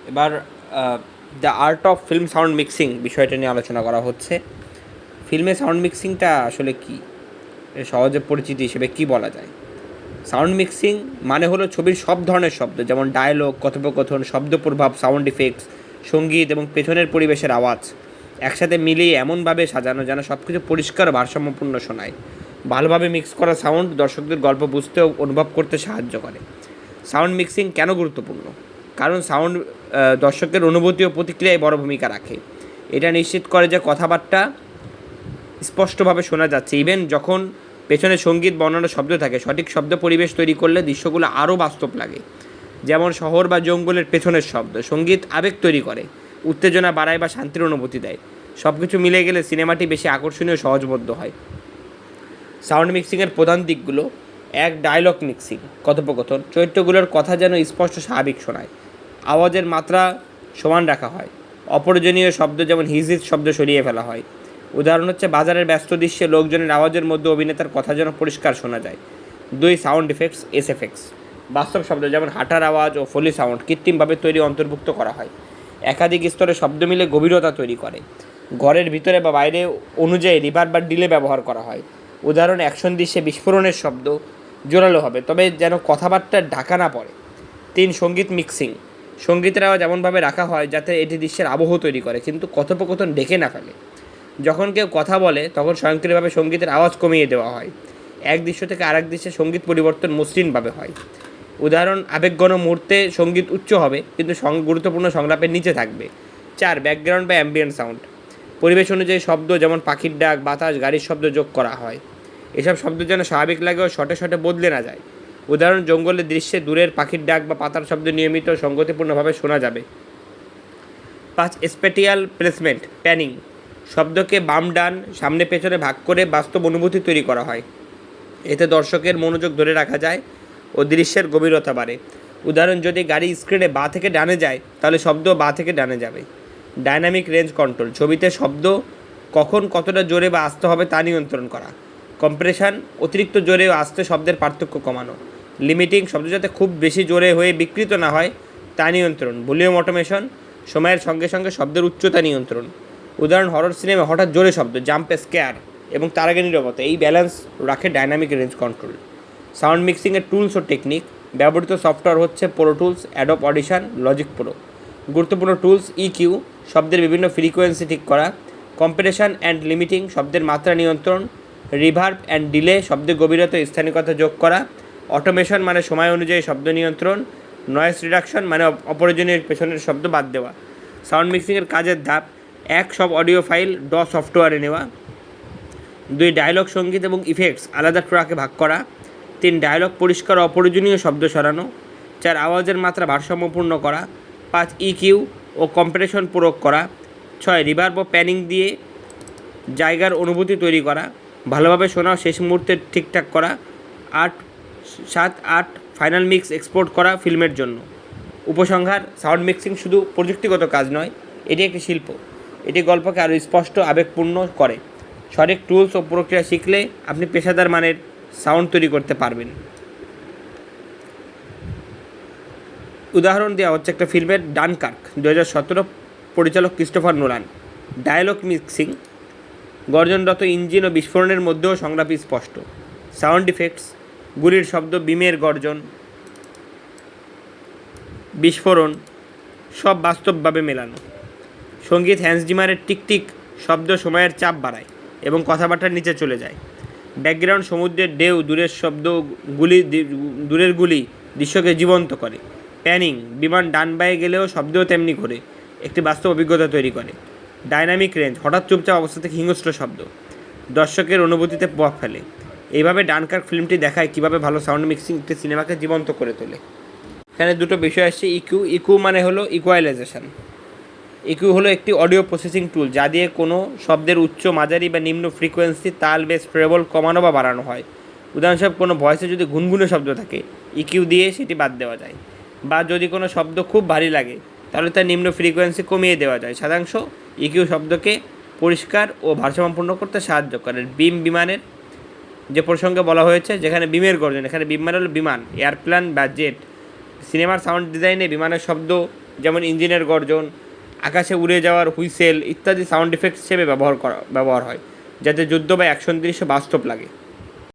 এবার the art of film sound mixing বিষয়টা নিয়ে আলোচনা করা হচ্ছে। ফিল্মে সাউন্ড মিক্সিংটা আসলে কী, এর সহজে পরিচিতি হিসেবে কী বলা যায়? সাউন্ড মিক্সিং মানে হলো ছবির সব ধরনের শব্দ, যেমন ডায়লগ, কথোপকথন, শব্দ প্রভাব, সাউন্ড ইফেক্টস, সঙ্গীত এবং পেছনের পরিবেশের আওয়াজ একসাথে মিলিয়ে এমনভাবে সাজানো যেন সব কিছু পরিষ্কার ও ভারসাম্যপূর্ণ শোনায়। ভালোভাবে মিক্স করা সাউন্ড দর্শকদের গল্প বুঝতে ও অনুভব করতে সাহায্য করে। সাউন্ড মিক্সিং কেন গুরুত্বপূর্ণ? কারণ সাউন্ড দর্শকের অনুভূতি ও প্রতিক্রিয়ায় বড় ভূমিকা রাখে। এটা নিশ্চিত করে যে কথাবার্তা স্পষ্টভাবে শোনা যাচ্ছে। ইভেন যখন পেছনে সঙ্গীত বর্ণনা শব্দ থাকে, সঠিক শব্দ পরিবেশ তৈরি করলে দৃশ্যগুলো আরও বাস্তব লাগে। যেমন শহর বা জঙ্গলের পেছনের শব্দ, সঙ্গীত আবেগ তৈরি করে, উত্তেজনা বাড়ায় বা শান্তির অনুভূতি দেয়। সব কিছু মিলে গেলে সিনেমাটি বেশি আকর্ষণীয় সহজবোধ্য হয়। সাউন্ড মিক্সিংয়ের প্রধান দিকগুলো: এক, ডায়লগ মিক্সিং, কথোপকথন, চরিত্রগুলোর কথা যেন স্পষ্ট স্বাভাবিক শোনায়। আওয়াজের মাত্রা সমান রাখা হয়। অপ্রয়োজনীয় শব্দ যেমন হিজিজ শব্দ সরিয়ে ফেলা হয়। উদাহরণ হচ্ছে বাজারের ব্যস্ত দৃশ্যে লোকজনের আওয়াজের মধ্যে অভিনেতার কথা যেন পরিষ্কার শোনা যায়। দুই, সাউন্ড ইফেক্টস, এসএফএক্স, বাস্তব শব্দ যেমন হাঁটার আওয়াজ ও ফলি সাউন্ড কৃত্রিমভাবে তৈরি অন্তর্ভুক্ত করা হয়। একাধিক স্তরে শব্দ মিলে গভীরতা তৈরি করে। ঘরের ভিতরে বা বাইরে অনুযায়ী রিভার বা ডিলে ব্যবহার করা হয়। উদাহরণ, অ্যাকশন দৃশ্যে বিস্ফোরণের শব্দ জোরালো হবে, তবে যেন কথাবার্তা ঢাকা না পড়ে। তিন, সঙ্গীত মিক্সিং, সঙ্গীতের আওয়াজ এমনভাবে রাখা হয় যাতে এটি দৃশ্যের আবহ তৈরি করে কিন্তু কথোপকথন ঢেকে না ফেলে। যখন কেউ কথা বলে তখন স্বয়ংক্রিয়ভাবে সঙ্গীতের আওয়াজ কমিয়ে দেওয়া হয়। এক দৃশ্য থেকে আরেক দৃশ্যে সঙ্গীত পরিবর্তন মসৃণভাবে হয়। উদাহরণ, আবেগঘন মুহূর্তে সঙ্গীত উচ্চ হবে কিন্তু গুরুত্বপূর্ণ সংলাপের নিচে থাকবে। চার, ব্যাকগ্রাউন্ড বা অ্যাম্বিয়েন্ট সাউন্ড, পরিবেশ অনুযায়ী শব্দ যেমন পাখির ডাক, বাতাস, গাড়ির শব্দ যোগ করা হয়। এসব শব্দ যেন স্বাভাবিক লাগে ও শটে শটে বদলে না যায়। উদাহরণ, জঙ্গলের দৃশ্যে দূরের পাখির ডাক বা পাতার শব্দ নিয়মিত ও সঙ্গতিপূর্ণভাবে শোনা যাবে। পাঁচ, স্পেটিয়াল প্লেসমেন্ট, প্যানিং, শব্দকে বাম ডান সামনে পেছনে ভাগ করে বাস্তব অনুভূতি তৈরি করা হয়। এতে দর্শকের মনোযোগ ধরে রাখা যায় ও দৃশ্যের গভীরতা বাড়ে। উদাহরণ, যদি গাড়ি স্ক্রিনে বাঁ থেকে ডানে যায় তাহলে শব্দ বাঁ থেকে ডানে যাবে। ডাইনামিক রেঞ্জ কন্ট্রোল, ছবিতে শব্দ কখন কতটা জোরে বা আস্তে হবে তা নিয়ন্ত্রণ করা। কম্প্রেশন, অতিরিক্ত জোরে ও আস্তে শব্দের পার্থক্য কমানো। লিমিটিং, শব্দ যাতে খুব বেশি জোরে হয়ে বিকৃত না হয় তা নিয়ন্ত্রণ। ভলিউম অটোমেশন, সময়ের সঙ্গে সঙ্গে শব্দের উচ্চতা নিয়ন্ত্রণ। উদাহরণ, হরর সিনেমা হঠাৎ জোরে শব্দ, জাম্প স্কেয়ার এবং তার আগে নীরবতা, এই ব্যালেন্স রাখে ডাইনামিক রেঞ্জ কন্ট্রোল। সাউন্ড মিক্সিংয়ের টুলস ও টেকনিক, ব্যবহৃত সফটওয়্যার হচ্ছে Pro Tools, Adobe Audition, Logic Pro. গুরুত্বপূর্ণ টুলস: ইকিউ, শব্দের বিভিন্ন ফ্রিকোয়েন্সি ঠিক করা। কম্প্রেশন অ্যান্ড লিমিটিং, শব্দের মাত্রা নিয়ন্ত্রণ। রিভার্ব অ্যান্ড ডিলে, শব্দের গভীরতা ও স্থানিকতা যোগ করা। অটোমেশন মানে সময় অনুযায়ী শব্দ নিয়ন্ত্রণ। নয়েজ রিডাকশন মানে অপ্রয়োজনীয় পেছনের শব্দ বাদ দেওয়া। সাউন্ড মিক্সিংয়ের কাজের ধাপ: এক, সব অডিও ফাইল সফটওয়্যারে নেওয়া। দুই, ডায়লগ, সঙ্গীত এবং ইফেক্টস আলাদা ট্র্যাকে ভাগ করা। তিন, ডায়লগ পরিষ্কার ও অপ্রয়োজনীয় শব্দ সরানো। চার, আওয়াজের মাত্রা ভারসাম্যপূর্ণ করা। পাঁচ, ইকিউ ও কম্প্রেশন প্রয়োগ করা। ছয়, রিভার্ব ও প্যানিং দিয়ে জায়গার অনুভূতি তৈরি করা। ভালোভাবে শোনা শেষ মুহূর্তে ঠিকঠাক করা। আট, ফাইনাল মিক্স এক্সপোর্ট করা ফিল্মের জন্য। উপসংহার: সাউন্ড মিক্সিং শুধু প্রযুক্তিগত কাজ নয়, এটি একটি শিল্প। এটি গল্পকে আরও স্পষ্ট, আবেগপূর্ণ করে। সঠিক টুলস ও প্রক্রিয়া শিখলে আপনি পেশাদার মানের সাউন্ড তৈরি করতে পারবেন। উদাহরণ দেওয়া হচ্ছে একটা ফিল্মের, ডানকার্ক 2017, পরিচালক ক্রিস্টোফার নোলান। ডায়ালগ মিক্সিং, গর্জনরত ইঞ্জিন ও বিস্ফোরণের মধ্যেও সংলাপ স্পষ্ট। সাউন্ড ইফেক্টস, গুলির শব্দ, বিমের গর্জন, বিস্ফোরণ সব বাস্তবভাবে মেলানো। সঙ্গীত, হ্যান্স জিমারের টিকটিক শব্দ সময়ের চাপ বাড়ায় এবং কথাবার্তার নিচে চলে যায়। ব্যাকগ্রাউন্ড, সমুদ্রের ঢেউ, দূরের শব্দ, দূরের গুলি দৃশ্যকে জীবন্ত করে। প্যানিং, বিমান ডান বায়ে গেলেও শব্দও তেমনি করে একটি বাস্তব অভিজ্ঞতা তৈরি করে। ডাইনামিক রেঞ্জ, হঠাৎ চুপচাপ অবস্থা থেকে হিংস্র শব্দ দর্শকের অনুভূতিতে প্রভাব ফেলে। এইভাবে ডানকার্ক ফিল্মটি দেখায় কীভাবে ভালো সাউন্ড মিক্সিং একটি সিনেমাকে জীবন্ত করে তোলে। এখানে দুটো বিষয় আসছে। ইকিউ মানে হলো ইকুয়ালাইজেশন। ইকিউ হলো একটি অডিও প্রসেসিং টুল যা দিয়ে কোনো শব্দের উচ্চ, মাঝারি বা নিম্ন ফ্রিকোয়েন্সি, তাল, বেস, ট্রেবল কমানো বা বাড়ানো হয়। উদাহরণস্বরূপ, কোনো ভয়েসে যদি গুনগুনে শব্দ থাকে, ইকিউ দিয়ে সেটি বাদ দেওয়া যায়। বা যদি কোনো শব্দ খুব ভারী লাগে তাহলে তার নিম্ন ফ্রিকোয়েন্সি কমিয়ে দেওয়া যায়। সাধারণত ইকিউ শব্দকে পরিষ্কার ও ভারসাম্যপূর্ণ করতে সাহায্য করে। বিমানের যে প্রসঙ্গে বলা হয়েছে, যেখানে বিমের গর্জন, এখানে বিম মানে হলো বিমান, এয়ারপ্লেন বা জেট। সিনেমার সাউন্ড ডিজাইনে বিমানের শব্দ যেমন ইঞ্জিনের গর্জন, আকাশে উড়ে যাওয়ার হুইসেল ইত্যাদি সাউন্ড ইফেক্টস হিসেবে ব্যবহার হয়, যাতে যুদ্ধ বা অ্যাকশন দৃশ্য বাস্তব লাগে।